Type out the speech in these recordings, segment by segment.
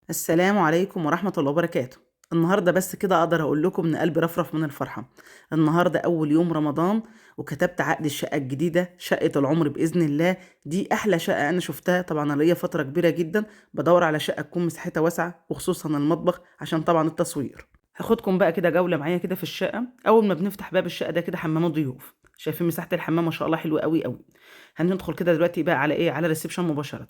السلام عليكم ورحمة الله وبركاته. النهاردة بس كده أقدر أقول لكم إن قلبي رفرف من الفرحة. النهاردة أول يوم رمضان، وكتبت عقد الشقة الجديدة، شقة العمر بإذن الله. دي أحلى شقة أنا شفتها. طبعا أنا ليا فترة كبيرة جدا بدور على شقة تكون مساحتها واسعة، وخصوصا المطبخ عشان طبعا التصوير. هاخدكم بقى كده جولة معايا كده في الشقة. أول ما بنفتح باب الشقة ده كده حمام الضيوف. شايفين مساحة الحمام ما شاء الله حلوة قوي قوي. هندخل كده دلوقتي بقى على إيه، على الريسبشن مباشرة.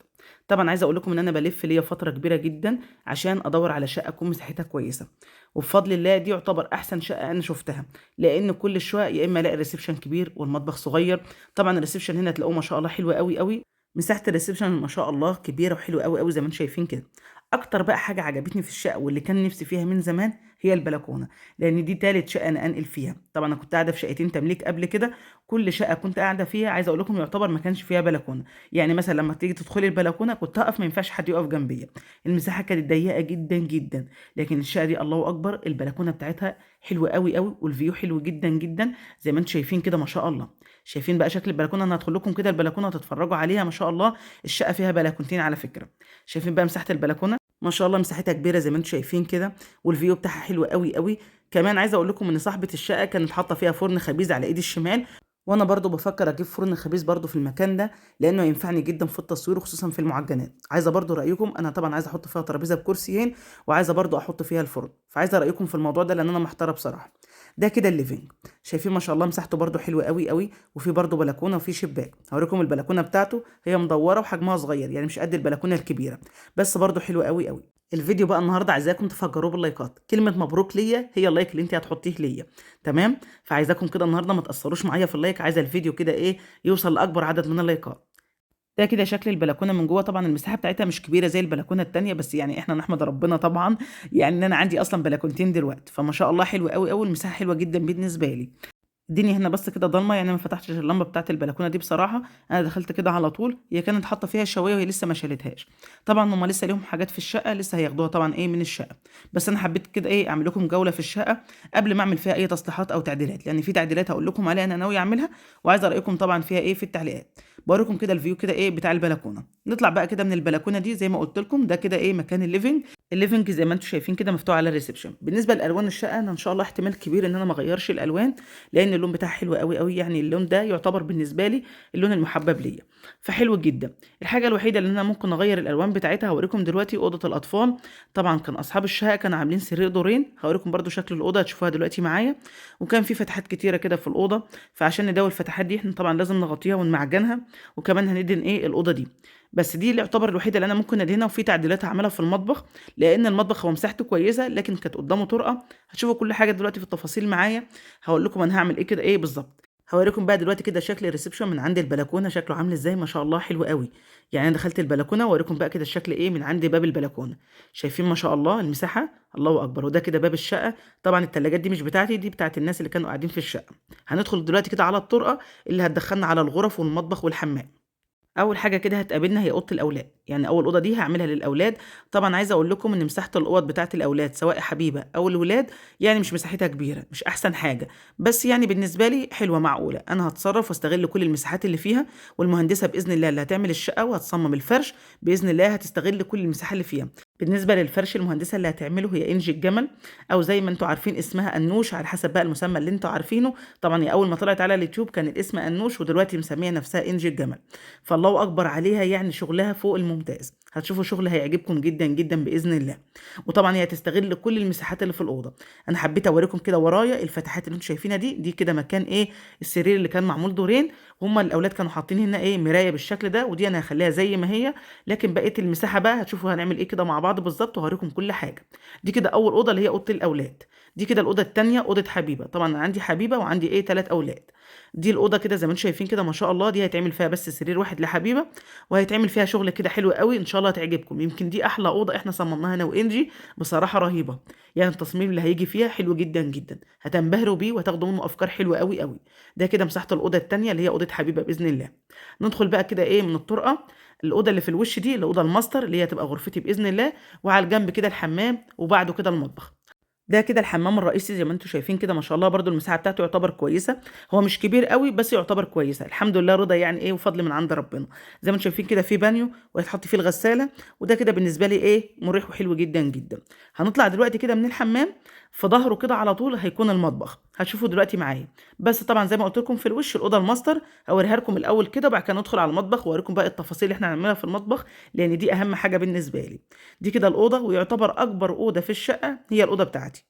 طبعا عايزة أقول لكم إن أنا بلف ليا فترة كبيرة جدا عشان ادور على شقه تكون مساحتها كويسه. وبفضل الله دي يعتبر احسن شقه انا شفتها، لان كل الشقق يا اما الاقي الريسبشن كبير والمطبخ صغير. طبعا الريسبشن هنا تلاقوه ما شاء الله حلو قوي قوي. مساحه الريسبشن ما شاء الله كبيره وحلوه قوي قوي زي ما انتم شايفين كده. اكتر بقى حاجه عجبتني في الشقه واللي كان نفسي فيها من زمان هي البلكونه، لان دي تالت شقه انا انقل فيها. طبعا انا كنت قاعده في شقتين تمليك قبل كده، كل شقه كنت قاعده فيها عايزه اقول لكم يعتبر ما كانش فيها بلكونه. يعني مثلا لما تيجي تدخلي البلكونه كنت هقف، ما ينفعش حد يقف جنبي. المساحه كانت ضيقه جدا جدا. لكن الشقه دي الله اكبر، البلكونه بتاعتها حلوه قوي قوي، والفيو حلو جدا جدا زي ما انتم شايفين كده ما شاء الله. شايفين بقى شكل البلكونه؟ انا هدخل لكم كده البلكونه وتتفرجوا عليها ما شاء الله. الشقه فيها بلكونتين على فكره. شايفين بقى مساحه البلكونه؟ ما شاء الله مساحتها كبيره زي ما انتم شايفين كده، والفيو بتاعها حلو قوي قوي. كمان عايزه اقول لكم ان صاحبه الشقه كانت حاطه فيها فرن خبيز على ايدي الشمال، وانا برضو بفكر اجيب فرن خبيز برضو في المكان ده، لانه ينفعني جدا في التصوير وخصوصا في المعجنات. عايزه برضو رايكم، انا طبعا عايزه احط فيها ترابيزه بكرسيين، وعايزه برضو احط فيها الفرن، فعايزه رايكم في الموضوع ده لان انا محتاره بصراحه. ده كده الليفينج. شايفين ما شاء الله مساحته برضو حلوه قوي قوي، وفي برضو بلكونه وفي شباك. هوريكم البلكونه بتاعته، هي مدوره وحجمها صغير يعني مش قد البلكونه الكبيره، بس برضو حلوه قوي قوي. الفيديو بقى النهارده عايزاكم تفجروه باللايكات. كلمه مبروك ليا هي اللايك اللي انت هتحطيه ليا. تمام. فعايزاكم كده النهارده ما تاثروش معايا في اللايك، عايزه الفيديو كده ايه، يوصل لاكبر عدد من اللايكات. ده كده شكل البلكونه من جوه. طبعا المساحه بتاعتها مش كبيره زي البلكونه التانية، بس يعني احنا نحمد ربنا طبعا. يعني ان انا عندي اصلا بلكونتين دلوقتي، فما شاء الله حلو قوي قوي. المساحه حلوه جدا بالنسبه لي. الدنيا هنا بس كده ضلمه، يعني ما فتحتش اللمبه بتاعه البلكونه دي بصراحه. انا دخلت كده على طول، هي كانت حاطه فيها الشوايه وهي لسه ما شالتهاش. طبعا هم لسه ليهم حاجات في الشقه لسه هياخدوها طبعا ايه من الشقه. بس انا حبيت كده ايه اعمل لكم جوله في الشقه قبل ما اعمل فيها اي تصليحات او تعديلات، لان في تعديلات هقول لكم عليها انا ناوي اعملها، وعايز رايكم طبعا فيها ايه في التعليقات. بوريكم كده الفيو كده ايه بتاع البلكونه. نطلع بقى كده من البلكونه دي زي ما قلت لكم، ده كده ايه مكان الليفينج. الليفنج زي ما انتم شايفين كده مفتوح على الريسبشن. بالنسبه لالوان الشقه انا ان شاء الله احتمال كبير ان انا ما اغيرش الالوان، لان اللون بتاعها حلو قوي قوي. يعني اللون ده يعتبر بالنسبه لي اللون المحبب ليا، فحلو جدا. الحاجه الوحيده اللي انا ممكن اغير الالوان بتاعتها هوريكم دلوقتي اوضه الاطفال. طبعا كان اصحاب الشقه كانوا عاملين سرير دورين، هوريكم برضو شكل الاوضه هتشوفوها دلوقتي معايا. وكان في فتحات كتيره كده في الاوضه، فعشان نداوي الفتحات دي احنا طبعا لازم نغطيها ونمعجنها، وكمان هندهن ايه الاوضه دي. بس دي اللي يعتبر الوحيده اللي انا ممكن ادهنها، وفي تعديلات هعملها في المطبخ، لان المطبخ هو مساحته كويسه لكن كانت قدامه طرقه. هتشوفوا كل حاجه دلوقتي في التفاصيل معايا. هقول لكم انا هعمل ايه كده ايه بالظبط. هوريكم بقى دلوقتي كده شكل الريسبشن من عند البلكونه شكله عامل ازاي. ما شاء الله حلو قوي. يعني انا دخلت البلكونه واوريكم بقى كده الشكل ايه من عند باب البلكونه. شايفين ما شاء الله المساحه الله اكبر. وده كده باب الشقه. طبعا التلاجات دي مش بتاعتي، دي بتاعت الناس اللي كانوا قاعدين في الشقه. هندخل دلوقتي كده على الطرقه اللي هتدخلنا على الغرف والمطبخ والحمام. اول حاجه كده هتقابلنا هي اوضه الاولاد. يعني اول اوضه دي هعملها للاولاد. طبعا عايزه اقول لكم ان مساحه الاوض بتاعه الاولاد سواء حبيبه او الولاد يعني مش مساحتها كبيره، مش احسن حاجه، بس يعني بالنسبه لي حلوه معقوله. انا هتصرف واستغل كل المساحات اللي فيها، والمهندسه باذن الله اللي هتعمل الشقه وهتصمم الفرش باذن الله هتستغل كل المساحه اللي فيها. بالنسبه للفرش المهندسه اللي هتعمله هي انجي الجمل، او زي ما انتم عارفين اسمها انوش على حسب بقى المسمى اللي انتم عارفينه. طبعا هي اول ما طلعت على اليوتيوب كان الاسم انوش، ودلوقتي مسميه نفسها انجي الجمل. فالله اكبر عليها، يعني شغلها فوق الممتاز. هتشوفوا شغل هيعجبكم جدا جدا باذن الله. وطبعا هي هتستغل كل المساحات اللي في الاوضه. انا حبيت اوريكم كده ورايا الفتحات اللي انتم شايفينها دي كده مكان ايه السرير اللي كان معمول دورين. هما الاولاد كانوا حاطين هنا ايه مرايه بالشكل ده، ودي انا هخليها زي ما هي. لكن بقيه المساحه بقى هتشوفوا هنعمل ايه كده مع بعض بالظبط، وهوريكم كل حاجه. دي كده اول اوضه اللي هي اوضه الاولاد. دي كده الاوضه التانيه اوضه حبيبه. طبعا انا عندي حبيبه وعندي ايه 3 اولاد. دي الاوضه كده زي ما انتم شايفين كده ما شاء الله. دي هيتعمل فيها بس سرير واحد لحبيبه، وهيتعمل فيها شغل كده حلو قوي ان شاء الله هتعجبكم. يمكن دي احلى اوضه احنا صممناها انا وانجي، بصراحه رهيبه. يعني التصميم اللي هيجي فيها حلو جدا جدا، هتنبهروا بيه وهتاخدوا منه افكار حلوه قوي قوي. ده كده مساحه الاوضه التانيه اللي هي اوضه حبيبه باذن الله. ندخل بقى كده ايه من الطرقه. الاوضه اللي في الوش دي الاوضه الماستر اللي هي تبقى غرفتي باذن الله، وعلى الجنب كده الحمام، وبعده كده المطبخ. ده كده الحمام الرئيسي زي ما انتم شايفين كده ما شاء الله، برضو المساحه بتاعته يعتبر كويسه. هو مش كبير قوي بس يعتبر كويسه، الحمد لله، رضا يعني ايه وفضل من عند ربنا. زي ما انتم شايفين كده في بانيو وهيتحط فيه الغساله، وده كده بالنسبه لي ايه مريح وحلو جدا جدا. هنطلع دلوقتي كده من الحمام، في ظهره كده على طول هيكون المطبخ، هتشوفوا دلوقتي معايا. بس طبعا زي ما قلت لكم في الوش الاوضه الماستر هوريها لكم الاول كده، وبعد كده ندخل على المطبخ واوريكم بقى التفاصيل اللي احنا هنعملها في المطبخ، لان دي اهم حاجه بالنسبه لي. دي كده الاوضه، ويعتبر اكبر اوضه في الشقه هي الاوضه بتاعتي.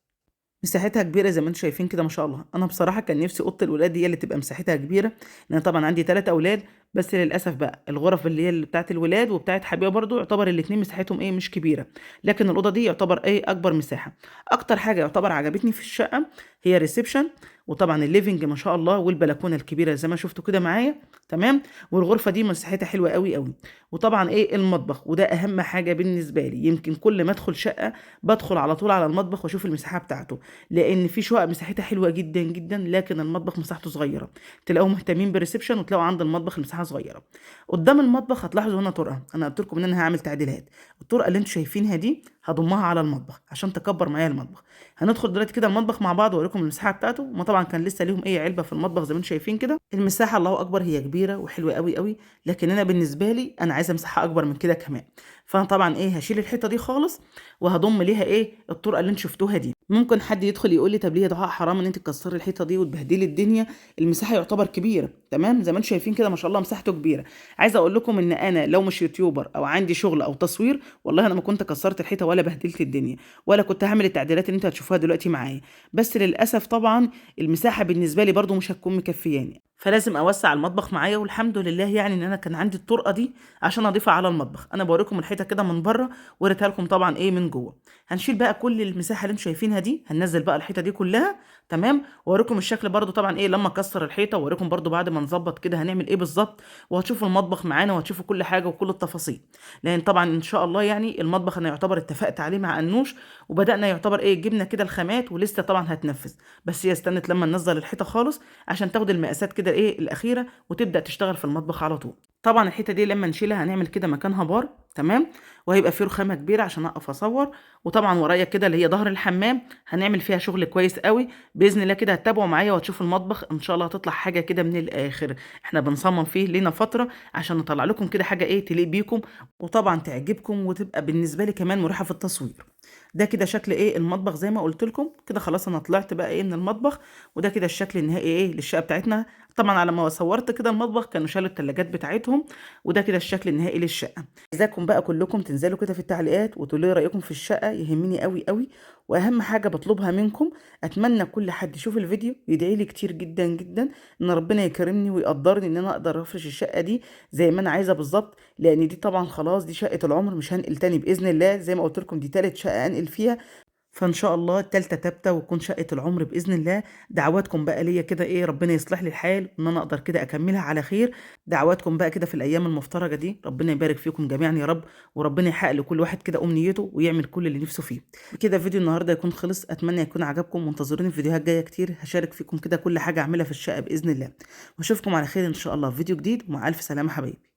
مساحتها كبيرة زي ما انتم شايفين كده ما شاء الله. انا بصراحة كان نفسي اوضة الولاد هي اللي تبقى مساحتها كبيرة، لان أنا طبعا عندي 3 اولاد. بس للاسف بقى الغرف اللي هي اللي بتاعت الولاد وبتاعت حبيبه برضو يعتبر الاتنين مساحتهم ايه مش كبيرة. لكن الاوضة دي يعتبر ايه اكبر مساحة. اكتر حاجة يعتبر عجبتني في الشقة هي الريسبشن، وطبعا الليفنج ما شاء الله، والبلكونة الكبيرة زي ما شفتوا كده معايا. تمام. والغرفة دي مساحتها حلوة قوي قوي. وطبعا ايه المطبخ، وده اهم حاجة بالنسبة لي. يمكن كل ما ادخل شقة بدخل على طول على المطبخ واشوف المساحة بتاعته، لان في شقق مساحتها حلوه جدا جدا لكن المطبخ مساحته صغيره. تلاقوا مهتمين بالريسبشن وتلاقوا عند المطبخ المساحه صغيره. قدام المطبخ هتلاحظوا هنا طرقه، انا قلت لكم ان انا هعمل تعديلات. الطرقه اللي انتم شايفينها دي هضمها على المطبخ عشان تكبر معايا المطبخ. هندخل دلوقتي كده المطبخ مع بعض واوريكم المساحه بتاعته. وما طبعا كان لسه ليهم ايه علبه في المطبخ زي ما انتم شايفين كده. المساحه الله اكبر هي كبيره وحلوه قوي قوي، لكن انا بالنسبه لي انا عايزه مساحه اكبر من كده كمان. فانا طبعا ايه هشيل الحيطه دي خالص، وهضم ليها ايه الطرقه اللي انتم شفتوها دي. ممكن حد يدخل يقول لي طب ليه يا دعاء حرام ان انت تكسري الحيطه دي وتبهدلي الدنيا؟ المساحه يعتبر كبيره. تمام. زي ما انتم شايفين كده ما شاء الله مساحته كبيره. عايزه اقول لكم ان انا لو مش يوتيوبر او عندي شغل او تصوير، والله انا ما كنت كسرت الحيطه ولا بهدلت الدنيا، ولا كنت هعمل التعديلات اللي انتوا هتشوفوها دلوقتي معايا. بس للاسف طبعا المساحه بالنسبه لي برضو مش هتكون مكفياني، فلازم اوسع المطبخ معايا. والحمد لله يعني ان انا كان عندي الطرقه دي عشان اضيفها على المطبخ. انا بوريكم الحيطه كده من بره، وريتها لكم طبعا ايه من جوه. هنشيل بقى كل المساحه اللي انتم شايفينها دي، هننزل بقى الحيطه دي كلها. تمام. واوريكم الشكل برضو طبعا ايه لما اكسر الحيطه، واوريكم برضو بعد ما نظبط كده هنعمل ايه بالظبط. وهتشوفوا المطبخ معانا وهتشوفوا كل حاجه وكل التفاصيل. لان طبعا ان شاء الله يعني المطبخ انا يعتبر اتفقت عليه مع انوش، وبدانا يعتبر ايه جبنا كده الخامات، ولسه طبعا هتنفذ. بس هي استنت لما ننزل الحيطه خالص عشان تاخد المقاسات كده ايه الاخيره، وتبدا تشتغل في المطبخ على طول. طبعا الحته دي لما نشيلها هنعمل كده مكانها بار. تمام. وهيبقى فيه رخامه كبيره عشان اقف اصور. وطبعا ورايا كده اللي هي ظهر الحمام هنعمل فيها شغل كويس قوي باذن الله. كده هتتابعوا معايا وهتشوفوا المطبخ ان شاء الله هتطلع حاجه كده من الاخر. احنا بنصمم فيه لينا فتره عشان نطلع لكم كده حاجه ايه تليق بيكم، وطبعا تعجبكم وتبقى بالنسبه لي كمان مريحه في التصوير. ده كده شكل ايه المطبخ زي ما قلت لكم كده. خلاص انا طلعت بقى ايه من المطبخ، وده كده الشكل النهائي ايه للشقه بتاعتنا. طبعا على ما صورت كده المطبخ كانوا شالوا الثلاجات بتاعتهم، وده كده الشكل النهائي للشقه. عايزاكم بقى كلكم تنزلوا كده في التعليقات وتقولوا لي رايكم في الشقه، يهمني قوي قوي. واهم حاجه بطلبها منكم، اتمنى كل حد يشوف الفيديو يدعي لي كتير جدا جدا ان ربنا يكرمني ويقدرني ان انا اقدر افرش الشقه دي زي ما انا عايزه بالظبط. لان دي طبعا خلاص دي شقه العمر، مش هنقل تاني باذن الله. زي ما قلت لكم دي تالت شقه انقل فيها، فان شاء الله التالتة تابتة وتكون شقة العمر باذن الله. دعواتكم بقى ليا كده ايه ربنا يصلح لي الحال ان انا اقدر كده اكملها على خير. دعواتكم بقى كده في الايام المفترجة دي، ربنا يبارك فيكم جميعا يا رب، وربنا يحقق لكل واحد كده امنيته ويعمل كل اللي نفسه فيه. كده فيديو النهارده يكون خلص، اتمنى يكون عجبكم. منتظرين فيديوهات جايه كتير هشارك فيكم كده كل حاجه اعملها في الشقه باذن الله. واشوفكم على خير ان شاء الله في فيديو جديد، ومع الف سلامه حبايبي.